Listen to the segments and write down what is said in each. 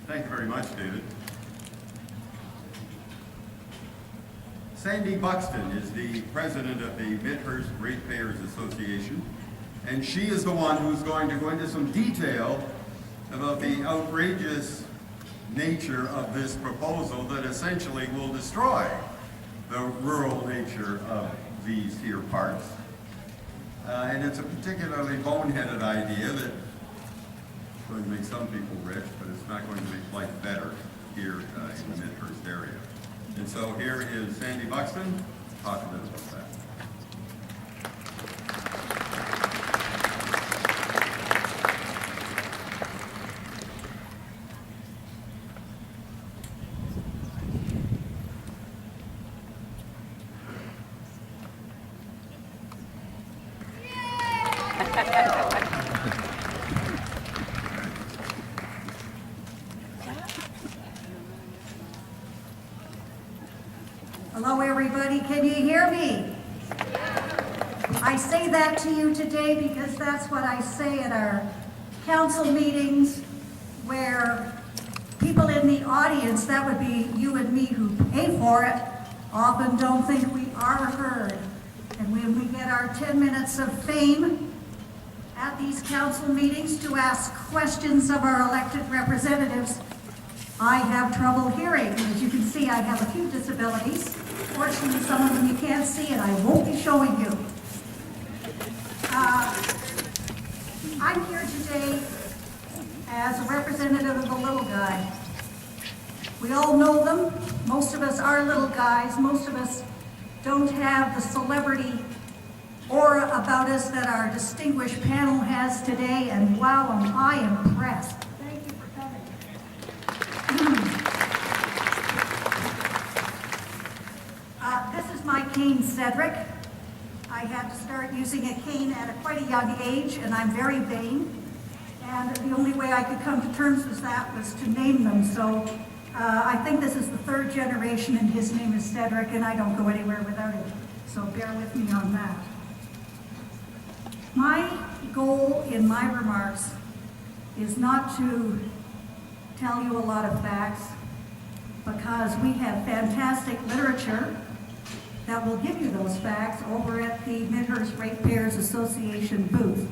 Thank you very much, David. Sandy Buxton is the president of the Midhurst Ratepayers Association, and she is the one who's going to go into some detail about the outrageous nature of this proposal that essentially will destroy the rural nature of these here parks. And it's a particularly boneheaded idea that is going to make some people rich, but it's not going to make life better here in the Midhurst area. And so here is Sandy Buxton to talk a bit about that. Hello everybody, can you hear me? I say that to you today because that's what I say at our council meetings where people in the audience, that would be you and me who pay for it, often don't think we are heard. And when we get our 10 minutes of fame at these council meetings to ask questions of our elected representatives, I have trouble hearing. As you can see, I have a few disabilities. Fortunately, some of them you can't see, and I won't be showing you. I'm here today as a representative of the little guy. We all know them. Most of us are little guys. Most of us don't have the celebrity aura about us that our distinguished panel has today, and wow, am I impressed. Thank you for coming. This is my cane, Cedric. I had to start using a cane at quite a young age, and I'm very vain. And the only way I could come to terms with that was to name them. So I think this is the third generation, and his name is Cedric, and I don't go anywhere without him. So bear with me on that. My goal in my remarks is not to tell you a lot of facts, because we have fantastic literature that will give you those facts over at the Midhurst Ratepayers Association booth.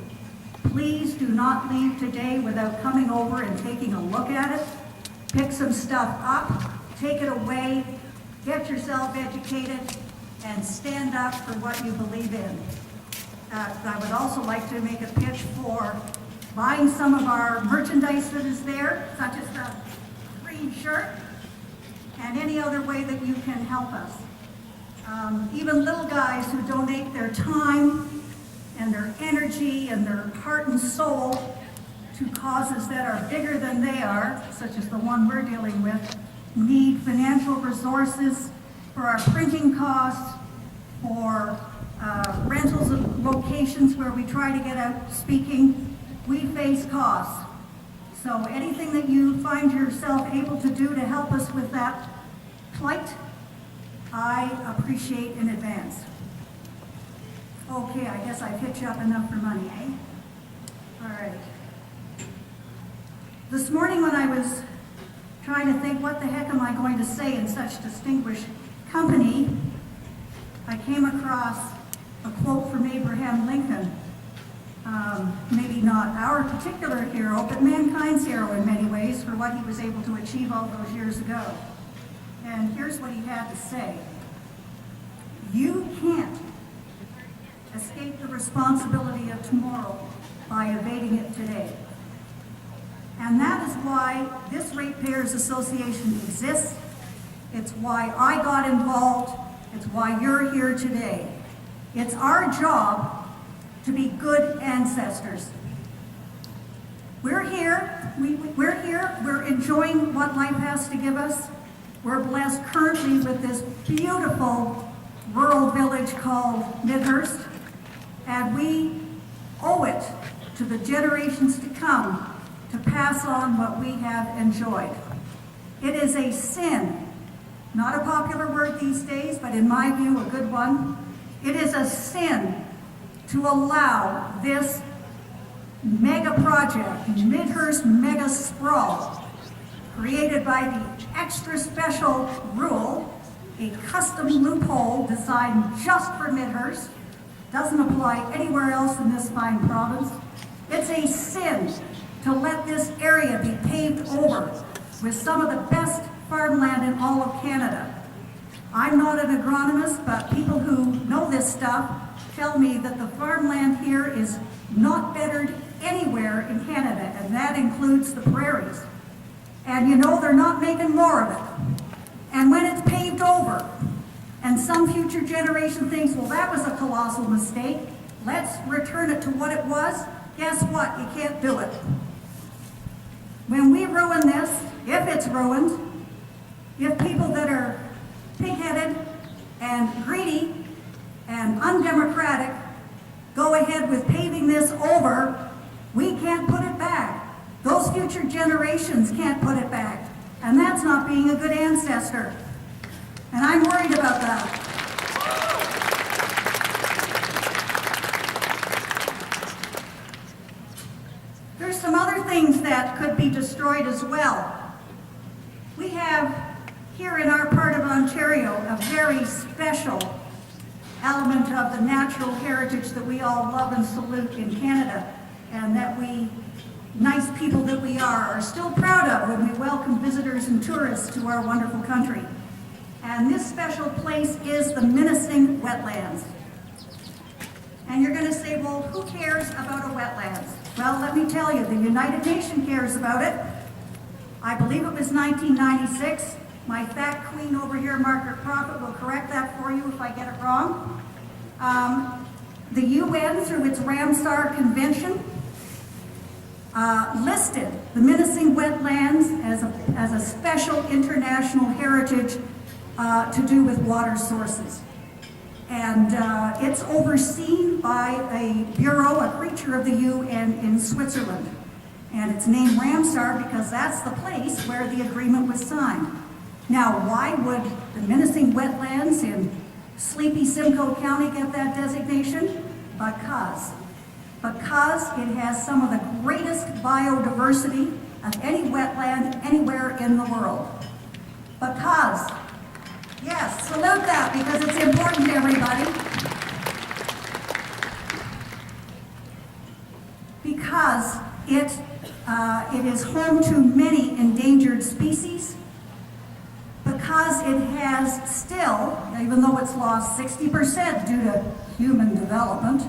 Please do not leave today without coming over and taking a look at it. Pick some stuff up, take it away, get yourself educated, and stand up for what you believe in. I would also like to make a pitch for buying some of our merchandise that is there, such as the green shirt, and any other way that you can help us. Even little guys who donate their time and their energy and their heart and soul to causes that are bigger than they are, such as the one we're dealing with, need financial resources for our printing costs, for rentals of locations where we try to get out speaking. We face costs. So anything that you find yourself able to do to help us with that plight, I appreciate in advance. Okay, I guess I've hit you up enough for money, eh? All right. This morning when I was trying to think what the heck am I going to say in such distinguished company, I came across a quote from Abraham Lincoln. Maybe not our particular hero, but mankind's hero in many ways for what he was able to achieve all those years ago. And here's what he had to say. You can't escape the responsibility of tomorrow by evading it today. And that is why this Ratepayers Association exists. It's why I got involved. It's why you're here today. It's our job to be good ancestors. We're here, we're enjoying what life has to give us. We're blessed currently with this beautiful rural village called Midhurst, and we owe it to the generations to come to pass on what we have enjoyed. It is a sin, not a popular word these days, but in my view, a good one. It is a sin to allow this mega project, Midhurst mega sprawl, created by the extra special rule, a custom loophole designed just for Midhurst, doesn't apply anywhere else in this fine province. It's a sin to let this area be paved over with some of the best farmland in all of Canada. I'm not an agronomist, but people who know this stuff tell me that the farmland here is not bettered anywhere in Canada, and that includes the prairies. And you know, they're not making more of it. And when it's paved over, and some future generation thinks, well, that was a colossal mistake, let's return it to what it was, guess what? You can't do it. When we ruin this, if it's ruined, if people that are pig-headed and greedy and undemocratic go ahead with paving this over, we can't put it back. Those future generations can't put it back. And that's not being a good ancestor. And I'm worried about that. There's some other things that could be destroyed as well. We have here in our part of Ontario a very special element of the natural heritage that we all love and salute in Canada, and that we, nice people that we are still proud of when we welcome visitors and tourists to our wonderful country. And this special place is the menacing wetlands. And you're going to say, well, who cares about a wetlands? Well, let me tell you, the United Nations cares about it. I believe it was 1996. My fact queen over here, Margaret Prophet, will correct that for you if I get it wrong. The UN, through its Ramsar Convention, listed the menacing wetlands as a special international heritage to do with water sources. And it's overseen by a bureau, a creature of the UN in Switzerland. And it's named Ramsar because that's the place where the agreement was signed. Now, why would the menacing wetlands in sleepy Simcoe County get that designation? Because it has some of the greatest biodiversity of any wetland anywhere in the world. Because, yes, salute that because it's important to everybody. Because it is home to many endangered species. Because it has still, even though it's lost 60% due to human development,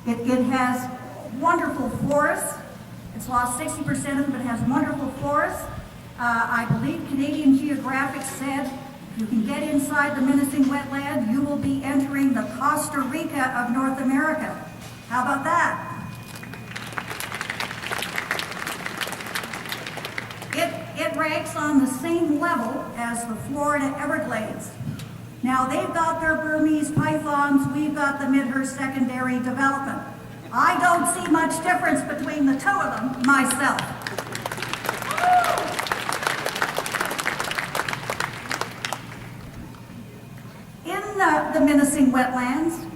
it has wonderful forests. It's lost 60% of it, but it has wonderful forests. I believe Canadian Geographic said, if you can get inside the menacing wetland, you will be entering the Costa Rica of North America. How about that? It ranks on the same level as the Florida Everglades. Now, they've got their Burmese pythons, we've got the Midhurst secondary development. I don't see much difference between the two of them myself. In the menacing wetlands,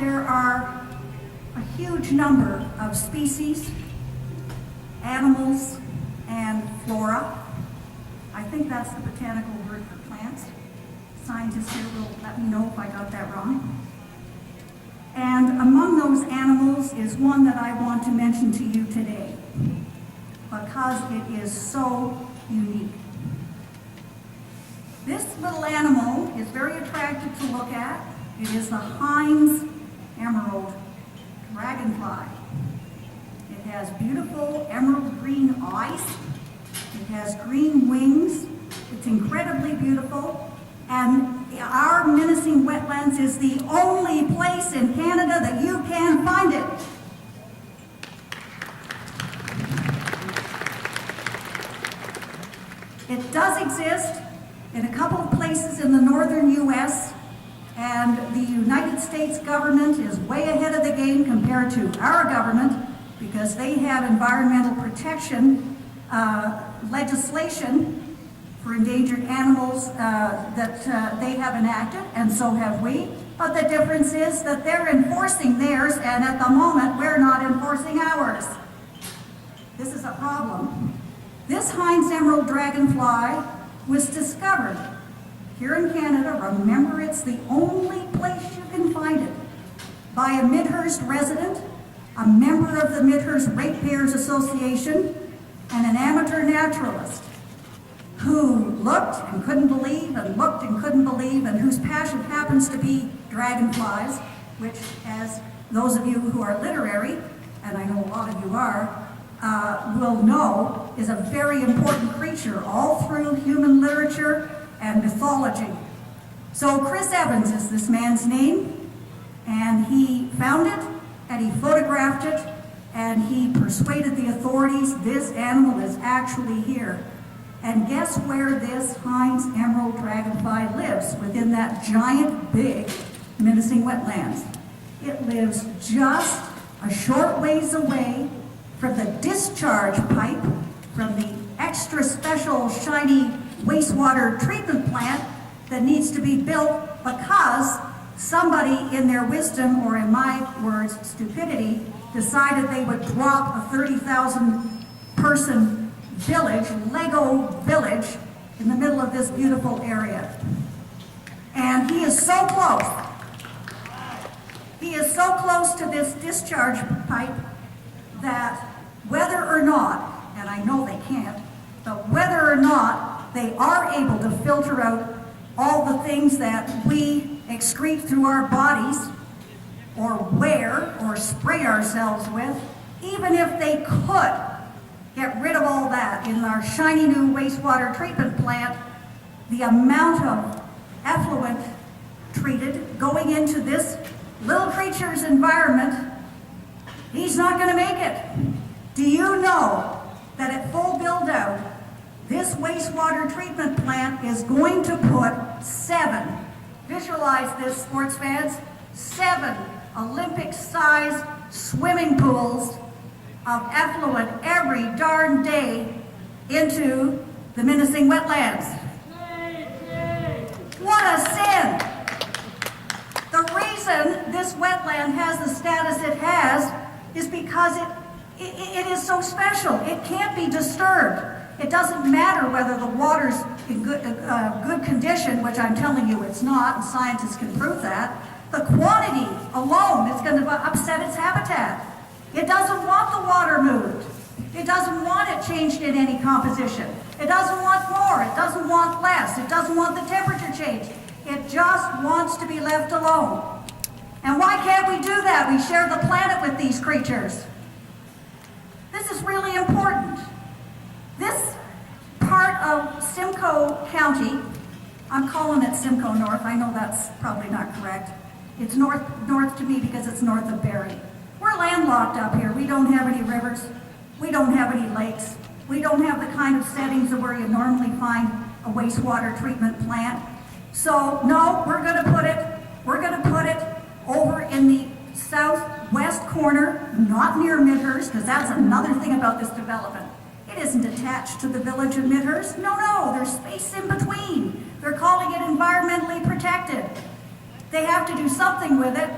there are a huge number of species, animals, and flora. I think that's the botanical word for plants. Scientists here will let me know if I got that wrong. And among those animals is one that I want to mention to you today because it is so unique. This little animal is very attractive to look at. It is the Heinz emerald dragonfly. It has beautiful emerald green eyes. It has green wings. It's incredibly beautiful. And our menacing wetlands is the only place in Canada that you can find it. It does exist in a couple of places in the northern U.S., and the United States government is way ahead of the game compared to our government because they have environmental protection legislation for endangered animals that they have enacted, and so have we. But the difference is that they're enforcing theirs, and at the moment, we're not enforcing ours. This is a problem. This Heinz emerald dragonfly was discovered here in Canada. Remember, it's the only place you can find it, by a Midhurst resident, a member of the Midhurst Ratepayers Association, and an amateur naturalist who looked and couldn't believe and looked and couldn't believe, and whose passion happens to be dragonflies, which, as those of you who are literary, and I know a lot of you are, will know is a very important creature all through human literature and mythology. So Chris Evans is this man's name, and he found it, and he photographed it, and he persuaded the authorities this animal is actually here. And guess where this Heinz emerald dragonfly lives? Within that giant, big, menacing wetlands. It lives just a short ways away from the discharge pipe from the extra special shiny wastewater treatment plant that needs to be built because somebody in their wisdom, or in my words, stupidity, decided they would drop a 30,000 person village, Lego village, in the middle of this beautiful area. And he is so close. He is so close to this discharge pipe that whether or not, and I know they can't, but whether or not they are able to filter out all the things that we excrete through our bodies, or wear, or spray ourselves with, even if they could get rid of all that in our shiny new wastewater treatment plant, the amount of effluent treated going into this little creature's environment, he's not going to make it. Do you know that at full build out, this wastewater treatment plant is going to put 7, visualize this, sports fans, 7 Olympic-sized swimming pools of effluent every darn day into the menacing wetlands? What a sin! The reason this wetland has the status it has is because it is so special. It can't be disturbed. It doesn't matter whether the water's in good condition, which I'm telling you it's not, and scientists can prove that. The quantity alone is going to upset its habitat. It doesn't want the water moved. It doesn't want it changed in any composition. It doesn't want more. It doesn't want less. It doesn't want the temperature changed. It just wants to be left alone. And why can't we do that? We share the planet with these creatures. This is really important. This part of Simcoe County, I'm calling it Simcoe North. I know that's probably not correct. It's north to me because it's north of Barrie. We're landlocked up here. We don't have any rivers. We don't have any lakes. We don't have the kind of settings where you normally find a wastewater treatment plant. So no, we're going to put it over in the southwest corner, not near Midhurst, because that's another thing about this development. It isn't attached to the village of Midhurst. No, there's space in between. They're calling it environmentally protected. They have to do something with it.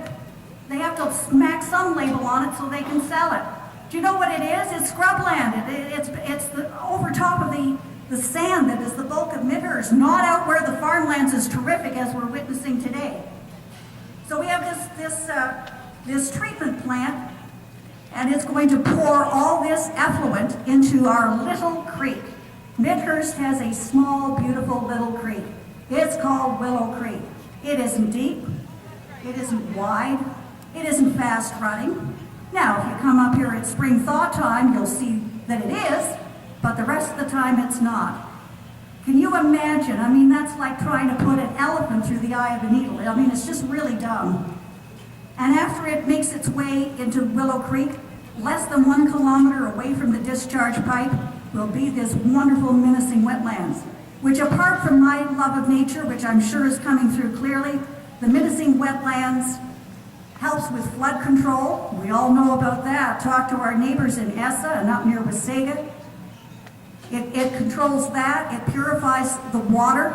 They have to smack some label on it so they can sell it. Do you know what it is? It's scrubland. It's the over top of the sand that is the bulk of Midhurst, not out where the farmlands is terrific as we're witnessing today. So we have this treatment plant, and it's going to pour all this effluent into our little creek. Midhurst has a small, beautiful little creek. It's called Willow Creek. It isn't deep. It isn't wide. It isn't fast running. Now, if you come up here at spring thaw time, you'll see that it is, but the rest of the time it's not. Can you imagine? I mean, that's like trying to put an elephant through the eye of a needle. I mean, it's just really dumb. And after it makes its way into Willow Creek, less than 1 kilometer away from the discharge pipe will be this wonderful menacing wetlands, which, apart from my love of nature, which I'm sure is coming through clearly, the menacing wetlands helps with flood control. We all know about that. Talk to our neighbors in Essa and up near Wasaga. It controls that. It purifies the water.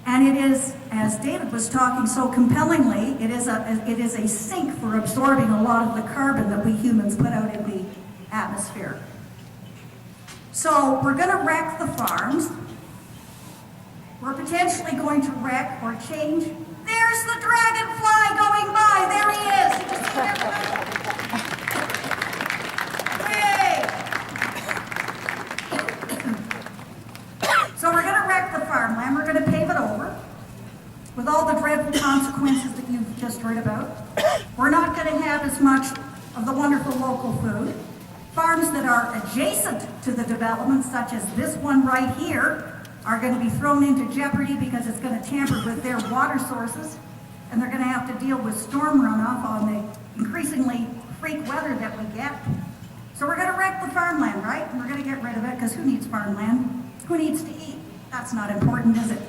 And it is, as David was talking so compellingly, it is a sink for absorbing a lot of the carbon that we humans put out in the atmosphere. So we're going to wreck the farms. We're potentially going to wreck or change. There's the dragonfly going by. There he is. Did you see that? Hooray! So we're going to wreck the farmland. We're going to pave it over with all the dreadful consequences that you've just heard about. We're not going to have as much of the wonderful local food. Farms that are adjacent to the development, such as this one right here, are going to be thrown into jeopardy because it's going to tamper with their water sources, and they're going to have to deal with storm runoff on the increasingly freak weather that we get. So we're going to wreck the farmland, right? And we're going to get rid of it, because who needs farmland? Who needs to eat? That's not important, is it?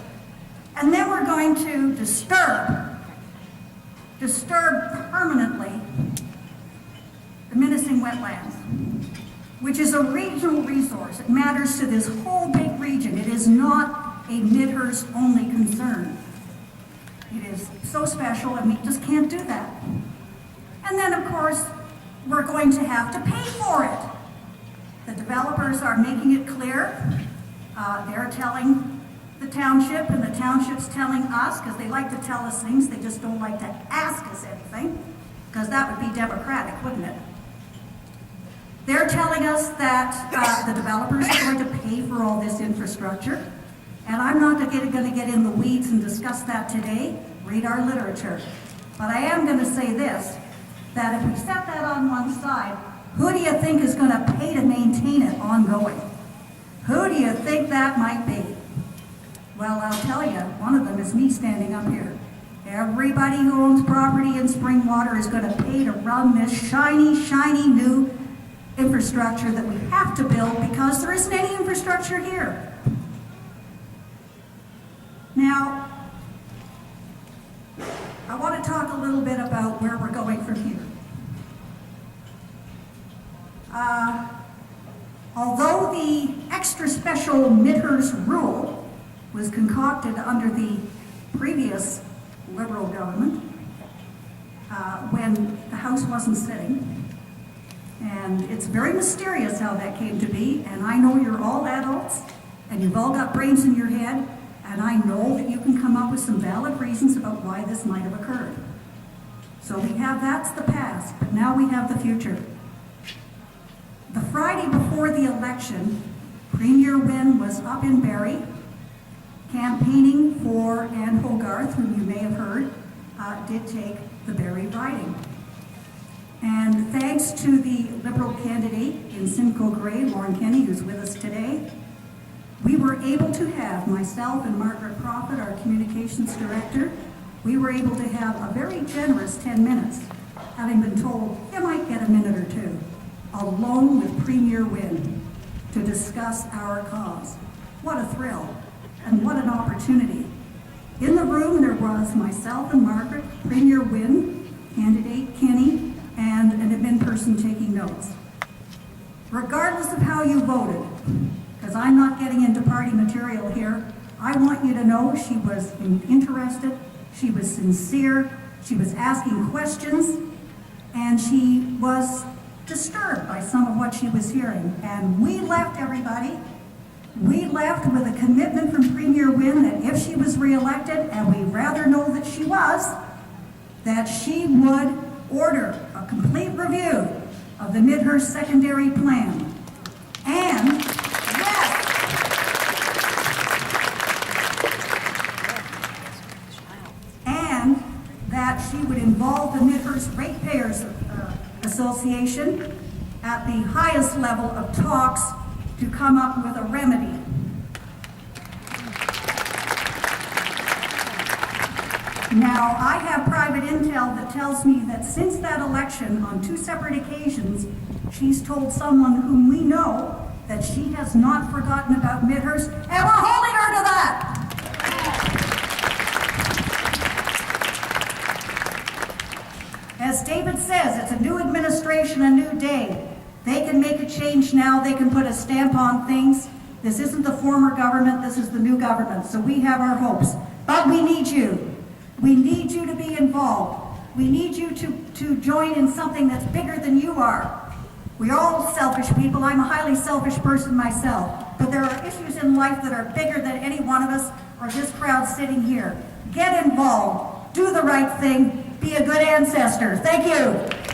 And then we're going to disturb permanently the menacing wetlands, which is a regional resource. It matters to this whole big region. It is not a Midhurst only concern. It is so special, and we just can't do that. And then, of course, we're going to have to pay for it. The developers are making it clear. They're telling the township, and the township's telling us, because they like to tell us things, they just don't like to ask us anything, because that would be democratic, wouldn't it? They're telling us that the developers are going to pay for all this infrastructure, and I'm not going to get in the weeds and discuss that today. Read our literature. But I am going to say this, that if we set that on one side, who do you think is going to pay to maintain it ongoing? Who do you think that might be? Well, I'll tell you, one of them is me standing up here. Everybody who owns property in Springwater is going to pay to run this shiny, shiny new infrastructure that we have to build, because there isn't any infrastructure here. Now, I want to talk a little bit about where we're going from here. Although the extra special Midhurst rule was concocted under the previous Liberal government, when the House wasn't sitting, and it's very mysterious how that came to be, and I know you're all adults, and you've all got brains in your head, and I know that you can come up with some valid reasons about why this might have occurred. So we have, that's the past, but now we have the future. The Friday before the election, Premier Wynne was up in Barrie, campaigning for Anne Hogarth, whom you may have heard, did take the Barrie riding. And thanks to the Liberal candidate in Simcoe Grey, Lauren Kenny, who's with us today, we were able to have, myself and Margaret Prophet, our communications director, we were able to have a very generous 10 minutes, having been told you might get a minute or two, alone with Premier Wynne to discuss our cause. What a thrill, and what an opportunity. In the room there was myself and Margaret, Premier Wynne, candidate Kenny, and an admin person taking notes. Regardless of how you voted, because I'm not getting into party material here, I want you to know she was interested, she was sincere, she was asking questions, and she was disturbed by some of what she was hearing. And we left, everybody, we left with a commitment from Premier Wynne that if she was reelected, and we rather know that she was, that she would order a complete review of the Midhurst secondary plan. And, yes, and that she would involve the Midhurst Ratepayers Association at the highest level of talks to come up with a remedy. Now, I have private intel that tells me that since that election, on 2 separate occasions, she's told someone whom we know that she has not forgotten about Midhurst, and we're holding her to that. As David says, it's a new administration, a new day. They can make a change now, they can put a stamp on things. This isn't the former government, this is the new government, so we have our hopes. But we need you. We need you to be involved. We need you to join in something that's bigger than you are. We're all selfish people. I'm a highly selfish person myself. But there are issues in life that are bigger than any one of us or this crowd sitting here. Get involved. Do the right thing. Be a good ancestor. Thank you.